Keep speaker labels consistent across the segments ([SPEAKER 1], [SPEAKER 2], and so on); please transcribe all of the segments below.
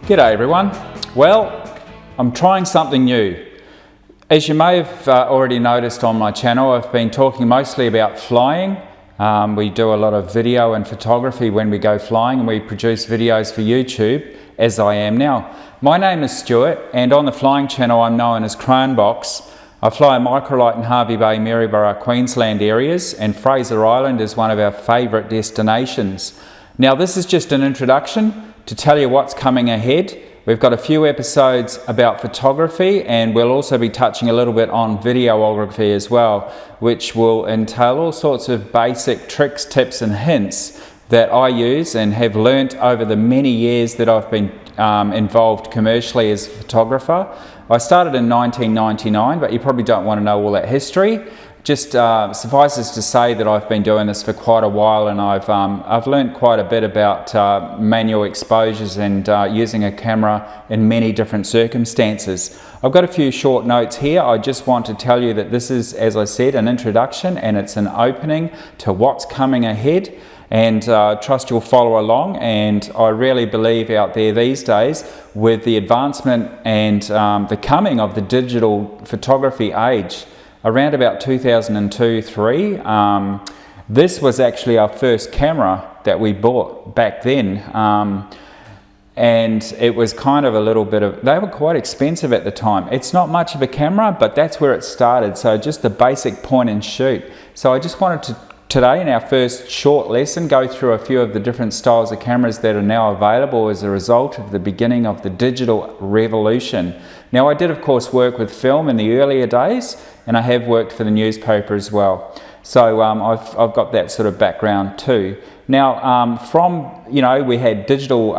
[SPEAKER 1] G'day everyone. Well, I'm trying something new. As you may have already noticed on my channel, I've been talking mostly about flying. We do a lot of video and photography when we go flying, and we produce videos for YouTube, as I am now. My name is Stuart, and on the flying channel I'm known as Cronebox. I fly a microlight in Hervey Bay, Maryborough, Queensland areas, and Fraser Island is one of our favourite destinations. Now this is just an introduction to tell you what's coming ahead. We've got a few episodes about photography, and we'll also be touching a little bit on videography as well, which will entail all sorts of basic tricks, tips and hints that I use and have learnt over the many years that I've been involved commercially as a photographer. I started in 1999, but you probably don't want to know all that history. Just suffices to say that I've been doing this for quite a while, and I've learned quite a bit about manual exposures and using a camera in many different circumstances. I've got a few short notes here. I just want to tell you that this is, as I said, an introduction, and it's an opening to what's coming ahead, and trust you'll follow along. And I really believe out there these days, with the advancement and the coming of the digital photography age, around about 2002-03, this was actually our first camera that we bought back then, and it was kind of a little bit of, they were quite expensive at the time. It's not much of a camera, but that's where it started, so just the basic point and shoot. So I just wanted to today, in our first short lesson, go through a few of the different styles of cameras that are now available as a result of the beginning of the digital revolution. Now, I did of course work with film in the earlier days, and I have worked for the newspaper as well. So I've got that sort of background too. Now, we had digital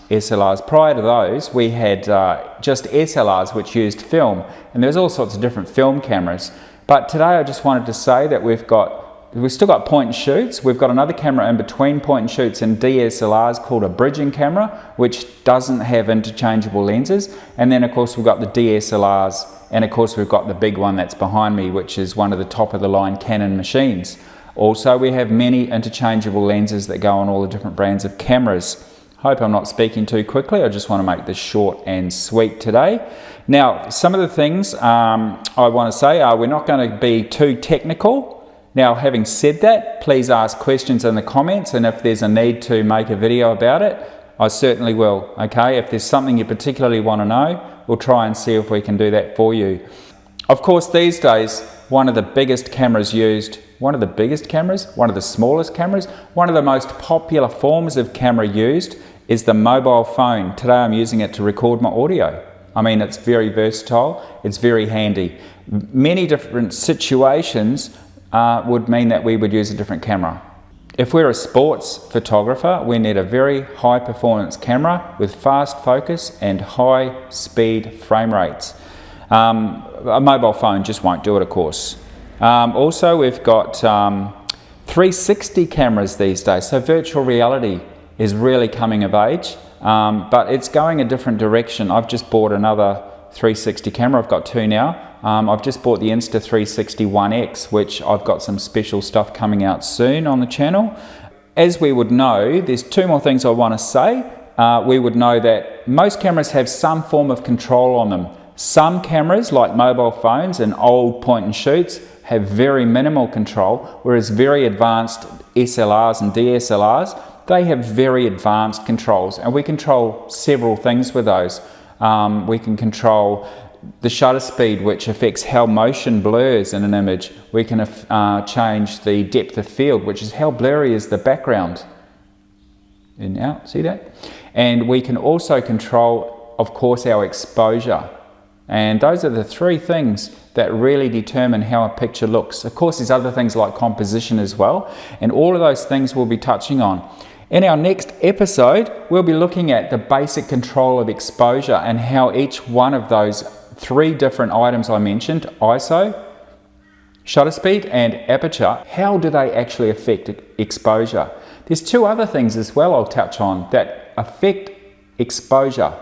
[SPEAKER 1] SLRs. Prior to those, we had just SLRs which used film, and there's all sorts of different film cameras. But today I just wanted to say that we've still got point and shoots. We've got another camera in between point and shoots and DSLRs called a bridging camera, which doesn't have interchangeable lenses. And then of course we've got the DSLRs, and of course we've got the big one that's behind me, which is one of the top of the line Canon machines. Also, we have many interchangeable lenses that go on all the different brands of cameras. Hope I'm not speaking too quickly. I just want to make this short and sweet today. Now, some of the things I want to say are we're not going to be too technical. Now, having said that, please ask questions in the comments, and if there's a need to make a video about it, I certainly will, okay? If there's something you particularly want to know, we'll try and see if we can do that for you. Of course, these days, one of the biggest cameras used, one of the biggest cameras, one of the smallest cameras, one of the most popular forms of camera used is the mobile phone. Today I'm using it to record my audio. I mean, it's very versatile, it's very handy. Many different situations would mean that we would use a different camera. If we're a sports photographer, we need a very high performance camera with fast focus and high speed frame rates. A mobile phone just won't do it, of course. Also, we've got 360 cameras these days, so virtual reality is really coming of age, but it's going a different direction. I've just bought another 360 camera. I've got two now. I've just bought the Insta360 ONE X, which I've got some special stuff coming out soon on the channel. As we would know, there's two more things I want to say. We would know that most cameras have some form of control on them. Some cameras, like mobile phones and old point and shoots, have very minimal control, whereas very advanced SLRs and DSLRs, they have very advanced controls, and we control several things with those. We can control the shutter speed, which affects how motion blurs in an image. We can change the depth of field, which is how blurry is the background. In and out, see that? And we can also control, of course, our exposure. And those are the three things that really determine how a picture looks. Of course, there's other things like composition as well, and all of those things we'll be touching on. In our next episode, we'll be looking at the basic control of exposure and how each one of those three different items I mentioned, ISO, shutter speed and aperture, how do they actually affect exposure? There's two other things as well I'll touch on that affect exposure.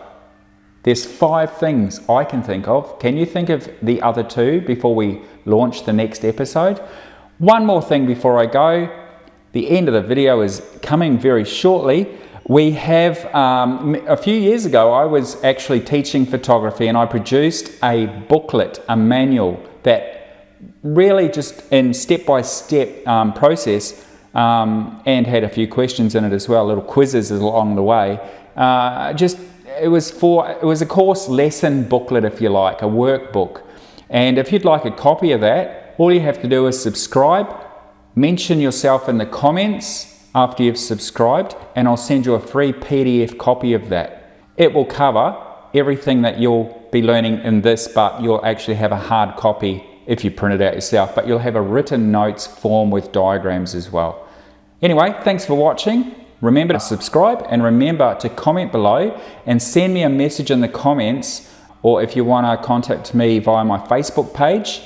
[SPEAKER 1] There's 5 things I can think of. Can you think of the other 2 before we launch the next episode? One more thing before I go. The end of the video is coming very shortly, We have, a few years ago, I was actually teaching photography and I produced a booklet, a manual that really just in step-by-step process and had a few questions in it as well, little quizzes along the way. It was a course lesson booklet, if you like, a workbook. And if you'd like a copy of that, all you have to do is subscribe, mention yourself in the comments after you've subscribed, and I'll send you a free PDF copy of that. It will cover everything that you'll be learning in this, but you'll actually have a hard copy if you print it out yourself, but you'll have a written notes form with diagrams as well. Anyway, thanks for watching. Remember to subscribe and remember to comment below and send me a message in the comments, or if you want to contact me via my Facebook page,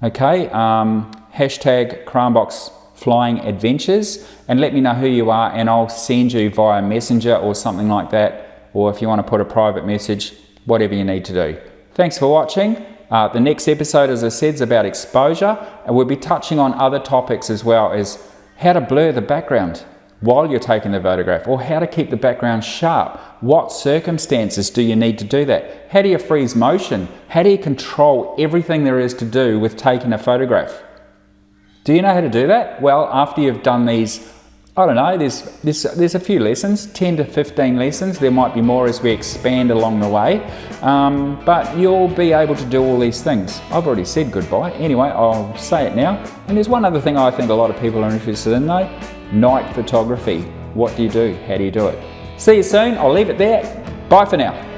[SPEAKER 1] okay, hashtag Cranbox Flying Adventures, and let me know who you are and I'll send you via Messenger or something like that, or if you want to put a private message, whatever you need to do. Thanks for watching. The next episode, as I said, is about exposure, and we'll be touching on other topics as well as how to blur the background while you're taking the photograph, or how to keep the background sharp. What circumstances do you need to do that? How do you freeze motion? How do you control everything there is to do with taking a photograph? Do you know how to do that? Well, after you've done these, I don't know, there's a few lessons, 10 to 15 lessons. There might be more as we expand along the way, but you'll be able to do all these things. I've already said goodbye. Anyway, I'll say it now. And there's one other thing I think a lot of people are interested in though, night photography. What do you do? How do you do it? See you soon. I'll leave it there. Bye for now.